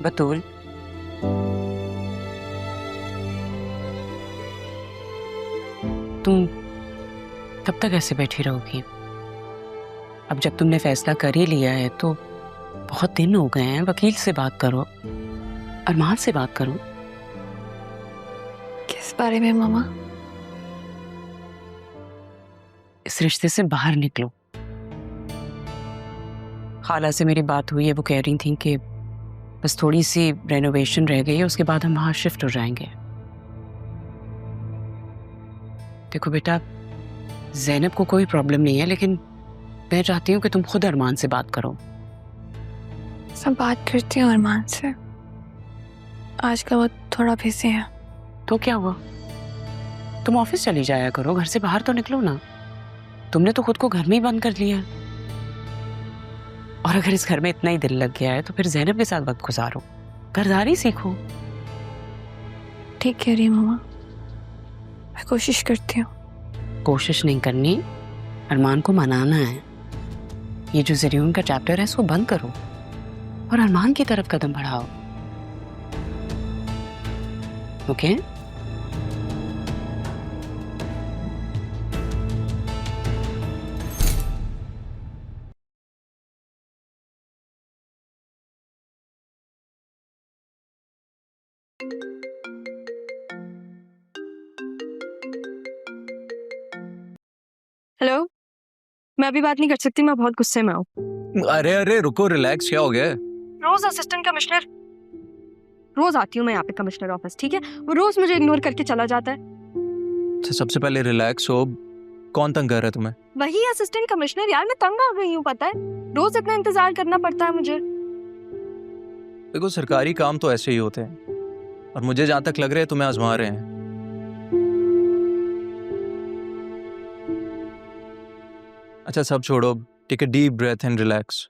बतूल, तुम तब तक ऐसे बैठी रहोगी? अब जब तुमने फैसला कर ही लिया है तो बहुत दिन हो गए हैं, वकील से बात करो, अरमान से बात करो। किस बारे में मामा? इस रिश्ते से बाहर निकलो। खाला से मेरी बात हुई है, वो कह रही थी कि बस थोड़ी सी रेनोवेशन रह गई है, उसके बाद हम वहां शिफ्ट हो जाएंगे। देखो बेटा, ज़ैनब को कोई प्रॉब्लम नहीं है, लेकिन मैं चाहती हूँ कि तुम खुद अरमान से बात करो। सब बात करती हूँ अरमान से, आजकल वो थोड़ा बिजी है। तो क्या हुआ, तुम ऑफिस चली जाया करो, घर से बाहर तो निकलो ना। तुमने तो खुद को घर में ही बंद कर लिया, और अगर इस घर में इतना ही दिल लग गया है तो फिर ज़ैनब के साथ वक्त गुजारो, घरदारी सीखो। ठीक कह रही है मामा, मैं कोशिश करती हूँ। कोशिश नहीं करनी, अरमान को मनाना है। ये जो ज़रियून का चैप्टर है इसको बंद करो और अरमान की तरफ कदम बढ़ाओ। ओके? हेलो, मैं अभी बात नहीं कर सकती, मैं बहुत गुस्से में हूँ। अरे अरे रुको, रिलैक्स, क्या हो गया? रोज असिस्टेंट कमिश्नर, रोज आती हूँ मैं यहाँ पे कमिश्नर ऑफिस, ठीक है? वो रोज मुझे इग्नोर करके चला जाता है। तो सबसे पहले रिलैक्स हो। कौन तंग कर रहा है तुम्हें? वही असिस्टेंट कमिश्नर यार, मैं तंग आ गई हूँ, पता है? रोज इतना इंतजार करना पड़ता है मुझे। देखो, सरकारी काम तो ऐसे ही होते हैं, और मुझे जहां तक लग रहा है तुम्हें आजमा रहे हैं। अच्छा, सब छोड़ो, take a deep breath and relax.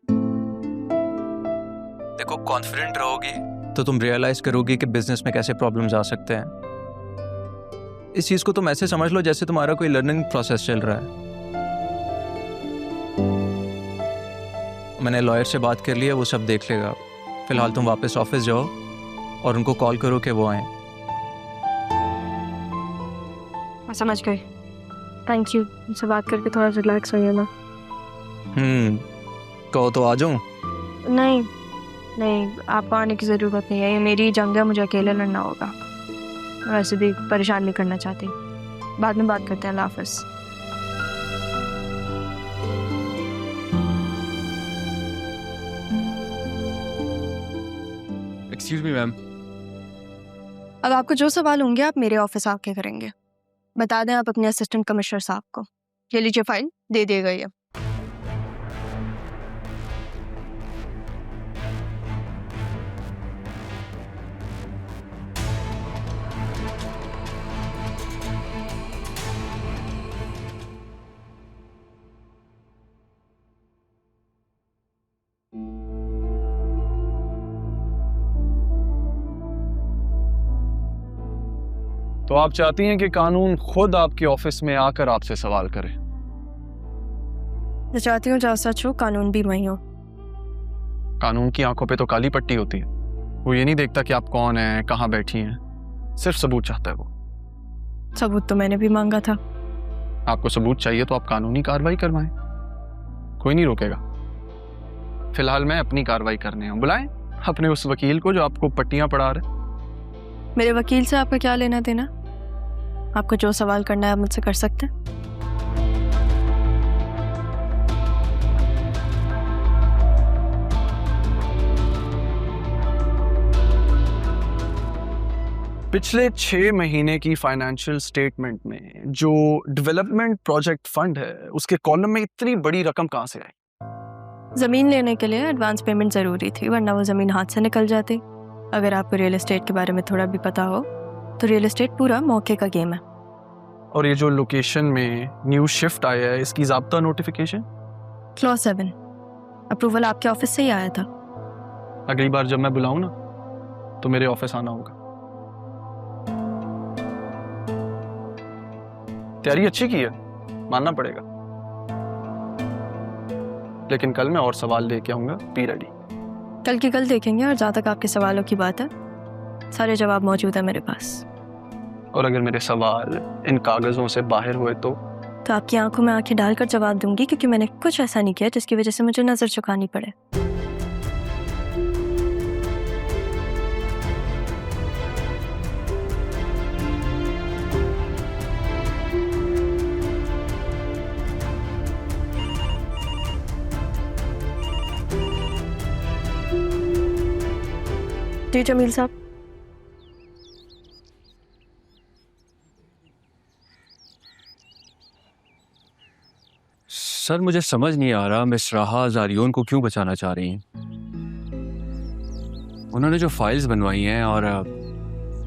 देखो, कॉन्फिडेंट रहोगी तो तुम रियलाइज करोगी कि बिजनेस में कैसे प्रॉब्लम्स आ सकते हैं। इस चीज को तुम ऐसे समझ लो जैसे तुम्हारा कोई लर्निंग प्रोसेस चल रहा है। मैंने लॉयर से बात कर ली है, वो सब देख लेगा। फिलहाल तुम वापस ऑफिस जाओ और उनको कॉल करो कि वो आए। मैं समझ गई, थैंक यू। उनसे बात करके थोड़ा रिलैक्स हो गया ना। कहो तो आ जाऊं? नहीं नहीं, आपको आने की ज़रूरत नहीं है, ये मेरी जंग है, मुझे अकेले लड़ना होगा। मैं वैसे भी परेशान नहीं करना चाहती। बाद में बात करते हैं, अल्लाह हाफ़िज़। Excuse me ma'am. अब आपको जो सवाल होंगे आप मेरे ऑफिस आके करेंगे। बता दें आप अपने असिस्टेंट कमिश्नर साहब को। ये लीजिए फाइल, दे दिए गई है। तो आप चाहती हैं कि कानून खुद आपके ऑफिस में आकर आपसे सवाल करे? मैं चाहती हूँ जहाँ सच हो कानून भी वही हो। कानून की आंखों पे तो काली पट्टी होती है, वो ये नहीं देखता कि आप कौन हैं, कहाँ बैठी हैं, सिर्फ सबूत चाहता है वो। सबूत तो मैंने भी मांगा था। आपको सबूत चाहिए तो आप कानूनी कार्रवाई करवाएं, कोई नहीं रोकेगा। फिलहाल मैं अपनी कार्रवाई करने हूँ, बुलाएं अपने उस वकील को जो आपको पट्टियां पढ़ा रहे। मेरे वकील से आपका क्या लेना देना? आपको जो सवाल करना है आप मुझसे कर सकते हैं। पिछले 6 महीने की फाइनेंशियल स्टेटमेंट में जो डेवलपमेंट प्रोजेक्ट फंड है उसके कॉलम में इतनी बड़ी रकम कहाँ से आई? ज़मीन लेने के लिए एडवांस पेमेंट ज़रूरी थी, वरना वो ज़मीन हाथ से निकल जाती। अगर आपको रियल एस्टेट के बारे में थोड़ा भी पता हो तो रियल एस्टेट पूरा मौके का गेम है। और ये जो लोकेशन में न्यू शिफ्ट आया है इसकी ज़ाब्ता नोटिफिकेशन? क्लॉज 7 अप्रूवल आपके ऑफिस से ही आया था। अगली बार जब मैं बुलाऊं ना तो मेरे ऑफिस आना होगा। तैयारी अच्छी की है, मानना पड़ेगा, लेकिन कल मैं और सवाल लेके आऊंगा, बी रेडी। कल की कल देखेंगे, और जहाँ तक आपके सवालों की बात है, सारे जवाब मौजूद है मेरे पास। और अगर मेरे सवाल इन कागजों से बाहर हुए तो आपकी आंखों में आंखें डालकर जवाब दूंगी, क्योंकि मैंने कुछ ऐसा नहीं किया जिसकी वजह से मुझे नजर झुकानी पड़े। जी जमील साहब। सर मुझे समझ नहीं आ रहा मिस राहा जारियोन को क्यों बचाना चाह रही हैं। उन्होंने जो फाइल्स बनवाई हैं, और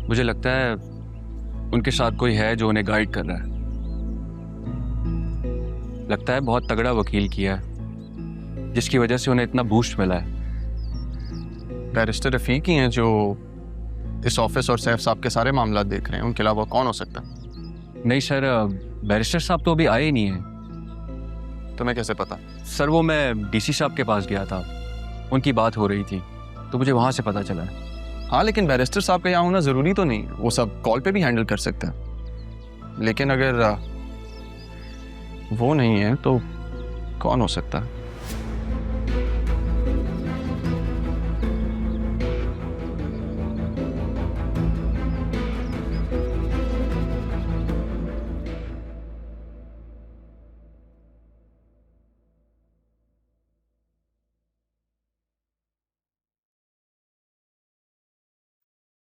मुझे लगता है उनके साथ कोई है जो उन्हें गाइड कर रहा है। लगता है बहुत तगड़ा वकील किया है, जिसकी वजह से उन्हें इतना बूस्ट मिला है। बैरिस्टर रफीक ही हैं जो इस ऑफिस और सैफ साहब के सारे मामला देख रहे हैं, उनके अलावा कौन हो सकता है? नहीं सर, बैरिस्टर साहब तो अभी आए ही नहीं हैं। तुम्हें कैसे पता? सर वो मैं डीसी साहब के पास गया था, उनकी बात हो रही थी, तो मुझे वहाँ से पता चला है। हाँ, लेकिन बैरिस्टर साहब का यहाँ होना ज़रूरी तो नहीं, वो सब कॉल पे भी हैंडल कर सकते हैं। लेकिन अगर वो नहीं है तो कौन हो सकता है?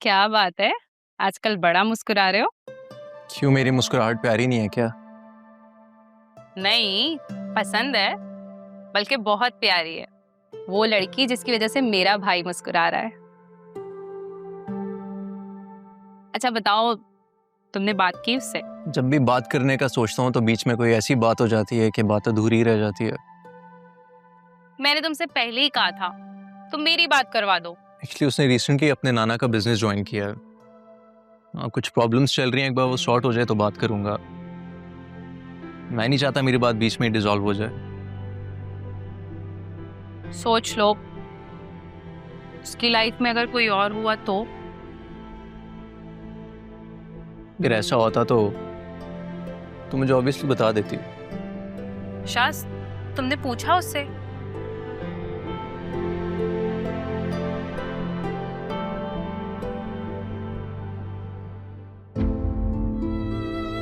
क्या बात है, आजकल बड़ा मुस्कुरा रहे हो? क्यों, मेरी मुस्कुराहट प्यारी नहीं है क्या? नहीं, पसंद है, बल्कि बहुत प्यारी है। वो लड़की जिसकी वजह से मेरा भाई मुस्कुरा रहा है। अच्छा बताओ, तुमने बात की उससे? जब भी बात करने का सोचता हूँ तो बीच में कोई ऐसी बात हो जाती है कि बात अधूरी रह जाती है। मैंने तुमसे पहले ही कहा था, तुम मेरी बात करवा दो। एक्चुअली उसने रिसेंटली अपने नाना का बिजनेस ज्वाइन किया है। कुछ प्रॉब्लम्स चल रही हैं, एक बार वो सॉर्ट हो जाए तो बात करूंगा। मैं नहीं चाहता मेरी बात बीच में डिसॉल्व हो जाए। सोच लो, उसकी लाइफ में अगर कोई और हुआ तो? अगर ऐसा होता तो मुझे ऑब्वियसली बता देती। शास, तुमने पूछा उससे?